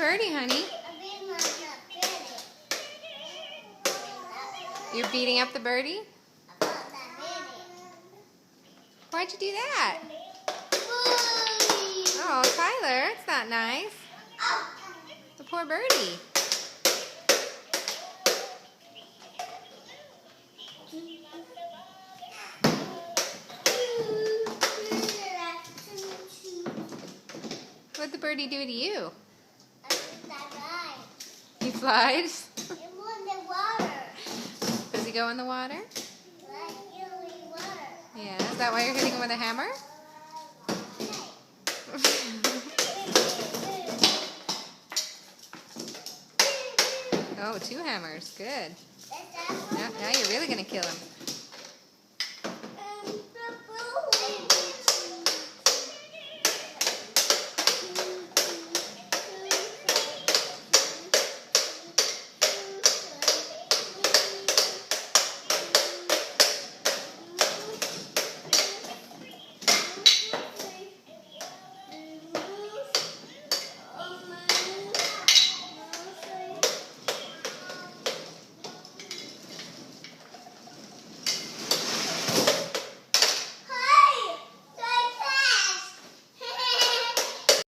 birdie, honey. You're beating up the birdie? Why'd you do that? Oh, Tyler, it's not nice. The poor birdie. What'd the birdie do to you? He flies? Does he go in the water? Yeah, is that why you're hitting him with a hammer? Oh, 2 hammers. Good. Now you're really going to kill him.